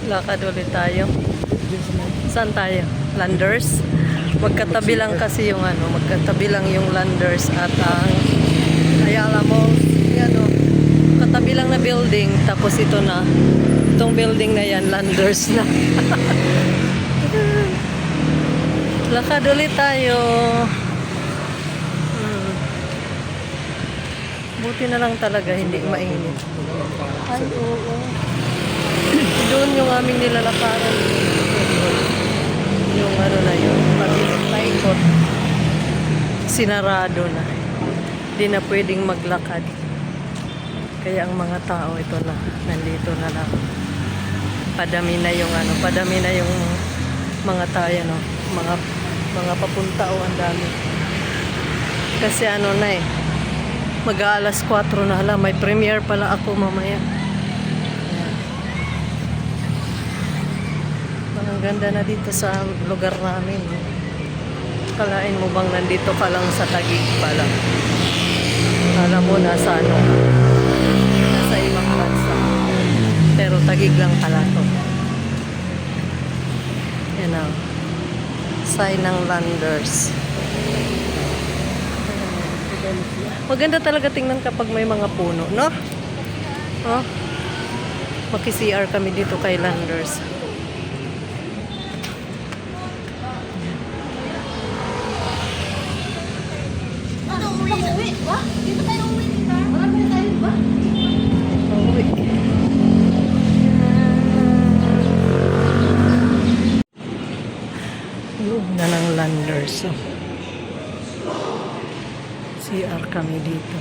Lakad ulit tayo. Saan tayo? Landers? Magkatabi lang kasi yung ano, magkatabi lang yung Landers at ang Ayala Mall. Yan o. Katabi lang na building, tapos ito na. Itong building na yan, Landers na. Lakad ulit tayo. Buti na lang talaga, hindi mainit. Ay, oo. Doon yung aming nilalakaran. Yung ano na yun, paikot. Sinarado na. Hindi na pwedeng maglakad. Kaya ang mga tao ito na, nandito na lang. Padami na yung ano, padami na yung mga tayo, no? Mga papunta o ang dami. Kasi ano na eh, mag-aalas 4 na, hala, may premiere pala ako mamaya. Ang ganda na dito sa lugar namin. Kalain mo bang nandito ka lang sa Taguig pala? Alam mo nasa ano? Nasa ibang bansa. Pero Taguig lang pala to. Yan o. Sign ng Landers. Maganda talaga tingnan kapag may mga puno, no? Oh. Maki-CR kami dito kay Landers. Uwi ba? Dito tayo uwi dito. Marami na tayo ba? Uwi. Yun na ng Landers. Oh. CR kami dito.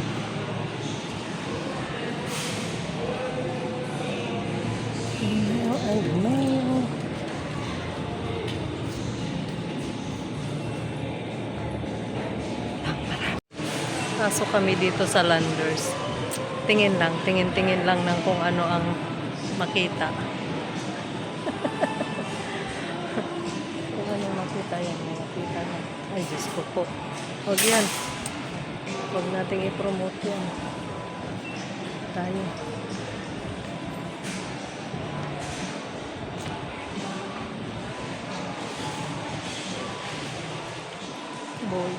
Pasok kami dito sa Landers. Tingin lang ng kung ano ang makita. Kung ano makita yan, makita na. Ay, Diyos ko po. Huwag yan. Huwag nating i-promote yan. Tayo. Boy.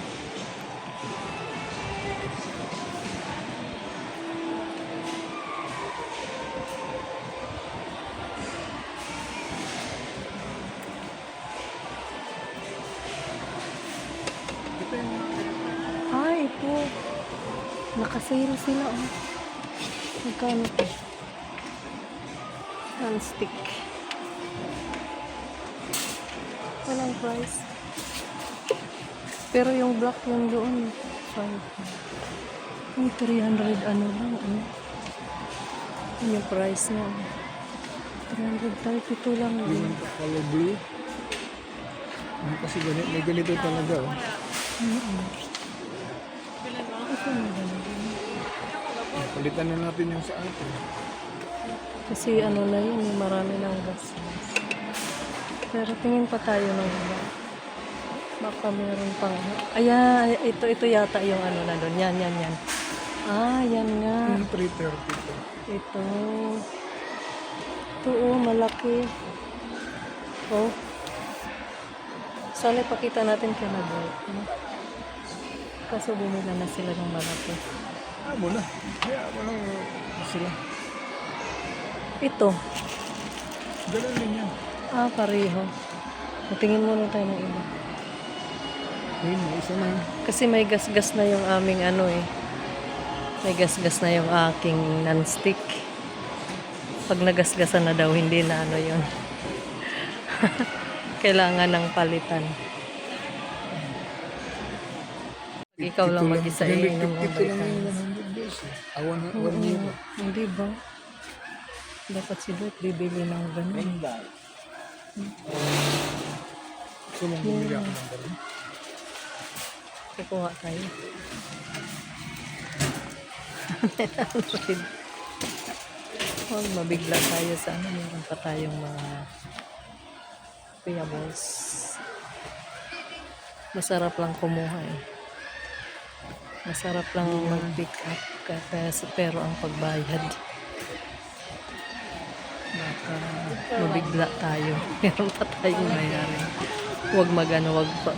Ay, ito. Nakasale sila, oh. Magkano ito? Non-stick. Walang price. Pero yung black yung doon, 5. Yung 300 ano lang, ano. Yun yung price niya. 332 lang. Yung color blue. Kasi ganito, may ganito talaga, oh. Ito na ganun. Palitan na natin yung sa atin. Kasi ano na yun, marami ng gas. Pero tingin pa tayo ng iba. Baka meron pang... Ayan, ito yata yung ano na doon. Yan. Ah, yan nga. Yung 330 to. Ito. Ito, oh, malaki. Oh. Sana ipakita natin kay Nagoy. Kaso bumila na sila ng malaki. Muna. Kaya, walang sila. Ito. Ganun din yan. Ah, pareho. Tingin muna tayo ng iba. Ayun, may isa na. Kasi may gas-gas na yung aming ano eh. May gas-gas na yung aking non-stick. Pag nagasgasan na daw, hindi na ano yun. Kailangan ng palitan. Pag ikaw lang mag-isa iinom mo Ito lang yung 100 pesos. Awan euro. Hindi ba? Dapat si Dot bibili ng ganun. Gusto mong bumili ako ng ganun? Kukuha tayo. Huwag mabigla tayo sa ano. Meron pa tayong mga payables. Masarap lang kumuha eh. Masarap lang mag-pick up pero ang pagbayad Baka mabigla tayo. Meron pa tayong mayari. Huwag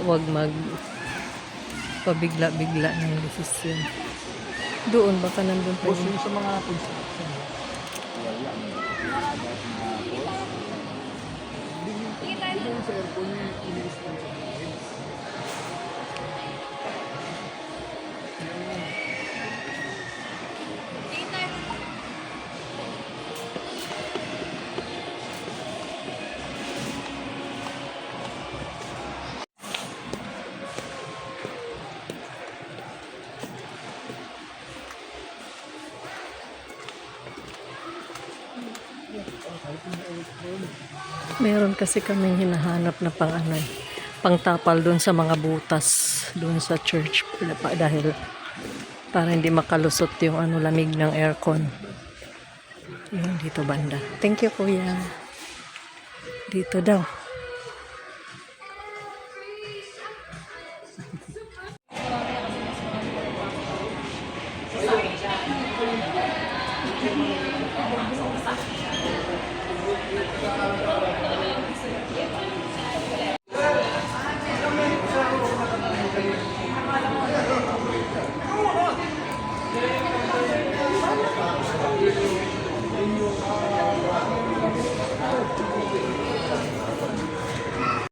wag mag pabigla-bigla ng desisyon. Doon, baka nandun pa Boss, yun. yung sa mga construction. Hindi yung sa aircon yung ini-install sa buhay. Meron kasi kaming hinahanap na pang ano, pangtapal doon sa mga butas doon sa church dahil para hindi makalusot yung ano lamig ng aircon. Yun dito banda. Thank you kuya. Dito daw.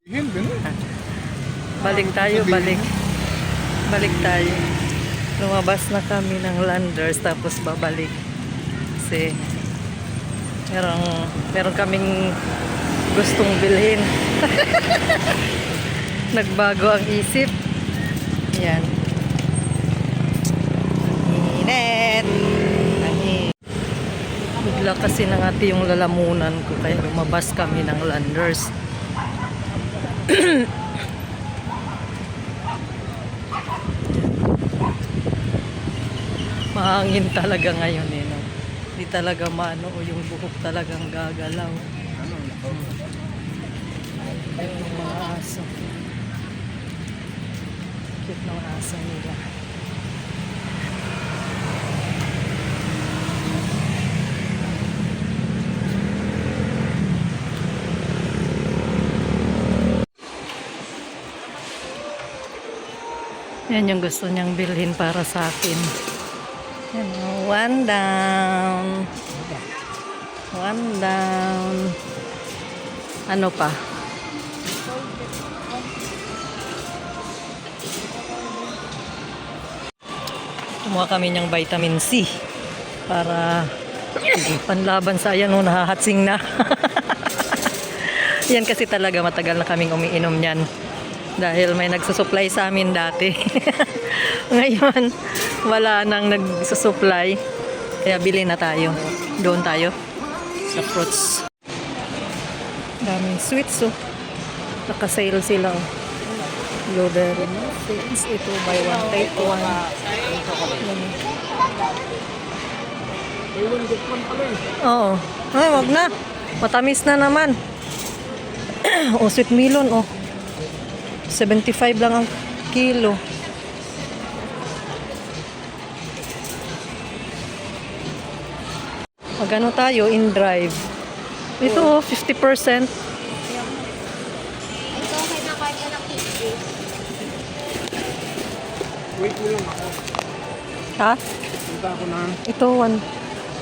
Yan, ganun. Balik tayo, balik. Balik tayo. Lumabas na kami ng Landers tapos babalik. Kasi meron kaming gustong bilhin. Nagbago ang isip. Yan. Init. Bigla kasi nangati yung lalamunan ko kaya lumabas kami ng Landers. Mahangin talaga ngayon eh. No? Hindi talaga maano o yung buhok talagang gagalaw. Ayun yung mga aso. Cute ng aso nila. Yan yung gusto niyang bilhin para sa akin. Yan, one down. One down. Ano pa? Kumuha kami ng vitamin C para panlaban sa ayan, nahahatsing na. Yan kasi talaga matagal na kaming umiinom niyan. Dahil may nagsusupply sa amin dati. Ngayon, wala nang nagsusupply. Kaya bili na tayo. Doon tayo. Sa fruits. Daming sweets oh. Naka-sale sila oh. Blueberry muffins. Ito buy one take one. Yan. Oo. Ay, wag na. Matamis na naman. Oh, sweet melon oh. 75 lang ang kilo. Magano tayo in drive. Ito oh, 50%. Ito, kahit na kahit anak hindi. Wait mo lang ako. Ha? Punta ako na. Ito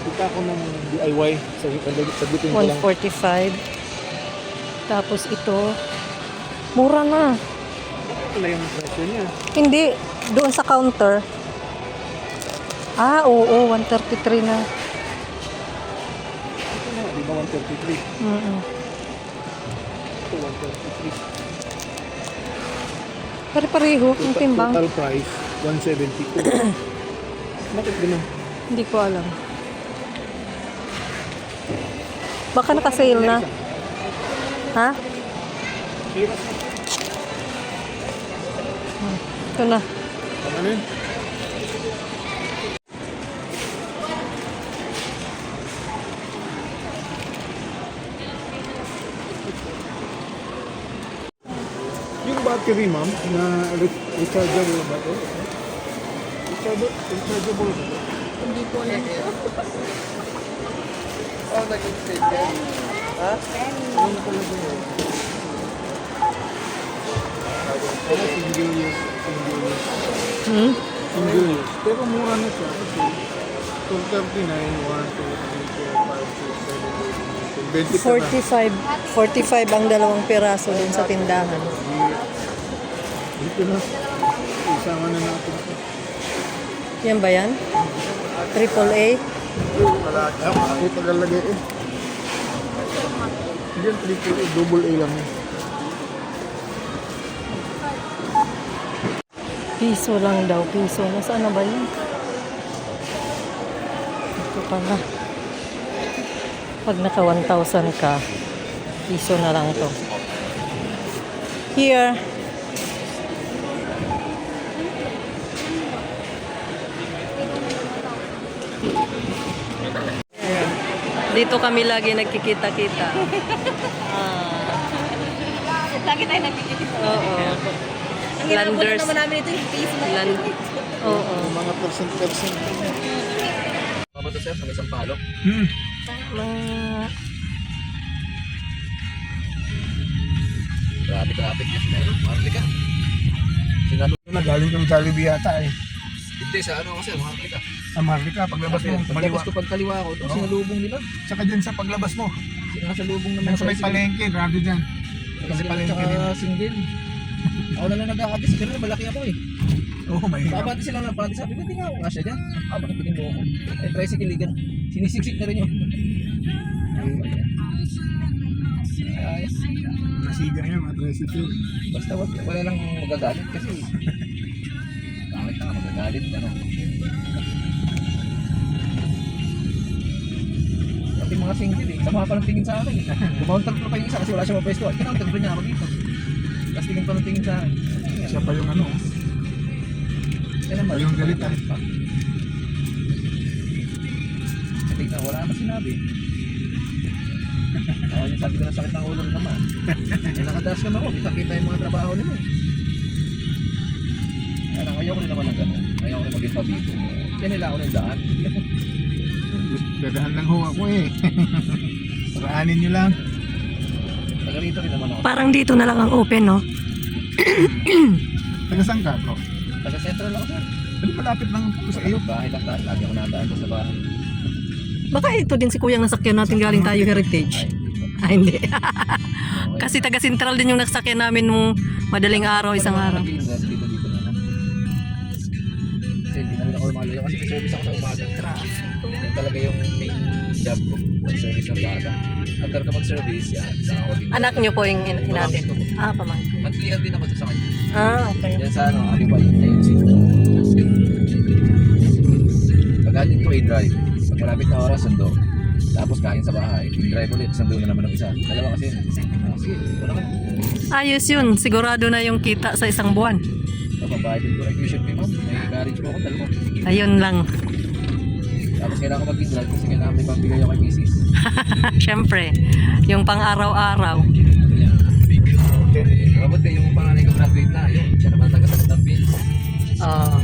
Punta ako ng DIY. Sagutin ko lang. 145. Tapos ito mura na. Wala yung presyo niya. Hindi doon sa counter. Ah, oo, 133 na. Ito na, di ba 133? Ito 133. Pare-pareho ang timbang. Total price, 172. Bakit ganun? Hindi ko alam. Baka naka-sale na. Ha? Hirap na. Ito na. Ano yun? Yung battery, ma'am, na rechargeable ba ito? Rechargeable ba ito? Hindi ko alam ito. Oh, naging chicken. Ha? Ano talaga yun? Ano, single-use. Hmm? Single-use. Pero mura na siya. Kasi 239, 1, 2, 3, 4, 5, 6, 7, 8, 9, 10, 20 ka na. 45 ang dalawang piraso dun sa tindahan. Dito na. Isama na natin. Yan ba yan? AAA? Ako tagalagay eh. Hindi yan triple A, double A lang yan. Piso lang daw, piso. Nasaan na ba yun? Ito pala. Pag naka 1,000 ka, piso na lang to. Here. Ayan. Dito kami lagi nagkikita-kita. Lagi tayo nagkikita. Oo. Ang ginagawa Landers. naman namin ito yung face na. Oo. Mga percent. Mabato sir, sa isang palo. Mga Traffic kasi na yun. Marli ka. Sinalo. Galing kang Jollibee yata eh. Hindi sa ano kasi, marli ka. Marika, paglabas mo, Paglabas ko pagkaliwa ko, ito sinalubong nila. Tsaka dyan sa paglabas mo. Sinasalubong naman. Nasa may palengke, grabe dyan. Kasi palengke din. Tsaka single. Ako na lang nag-aakadis. Pero malaki ako eh. Oo, mahirap. Babati sila lang pati sabi ko, hindi nga ako kasya dyan. Bakit tingin mo ako? Eh, tricycle ligan. Sinisiksik na rin yun. Ay, Nasiga yun, mga tricycle. basta wala lang magagalit kasi. Bakit na nga magagalit? Ano? Pati mga single eh. Sama pa ng tingin sa akin. Kumounter ko pa yung isa kasi wala siya mapwesto. Ay, kinounter ko niya ako dito. Tapos tingin pa ng tingin sa akin. Siya pa yung ano. Kaya naman. Yung galit ah. Tingnan, wala naman sinabi. Ako yung sabi ko na sakit ng ulo naman. Eh, nakadaas naman ako. Kita yung mga trabaho nila eh. Kaya lang, ayaw ko rin naman ng gano'n. Ayaw ko rin maging pabito. Kaya nila ako ng daan. Dadahan lang ho ako eh. Paraanin nyo lang. Taga rito rin naman ako. parang dito na lang ang open, no? Taga saan ka, bro? Taga sentral ako sir. Ano malapit lang po sa iyo? Bahay lang tayo. Lagi ako nadaan ko sa bahay. Baka ito din si kuyang nasakyan natin galing tayo Heritage. Ah, hindi. Kasi taga Central din yung nasakyan namin nung madaling araw, isang araw. Dito na lang. Kasi hindi na rin ako lumalayo. Kasi may service ako sa umaga. Yan talaga yung main job ko. Mag-service ng bata. After ka mag-service, yan. Saan ako din. Anak niyo po yung hinatid. Ah, pamangkin. Monthly din ako sa kanya. Ah, okay. Yan sa ano, Alibay, AMC. Pag-atin ko i-drive. Pag malapit na oras, sundo. Tapos kain sa bahay. I-drive ulit, sundo na naman ng isa. Dalawa kasi yun. Sige, wala ka na. Ayos yun. Sigurado na yung kita sa isang buwan. Papabayad ko ang tuition fee mo. May garage po ako, dalawa. Ayun lang. Tapos kailangan ko mag-drive kasi kailangan may pambigay ako kay misis. Siyempre, yung pang araw-araw. Yan. Mabuti yung panganay ko graduate na. Yun, siya naman taga-sakit ng bill. Ah.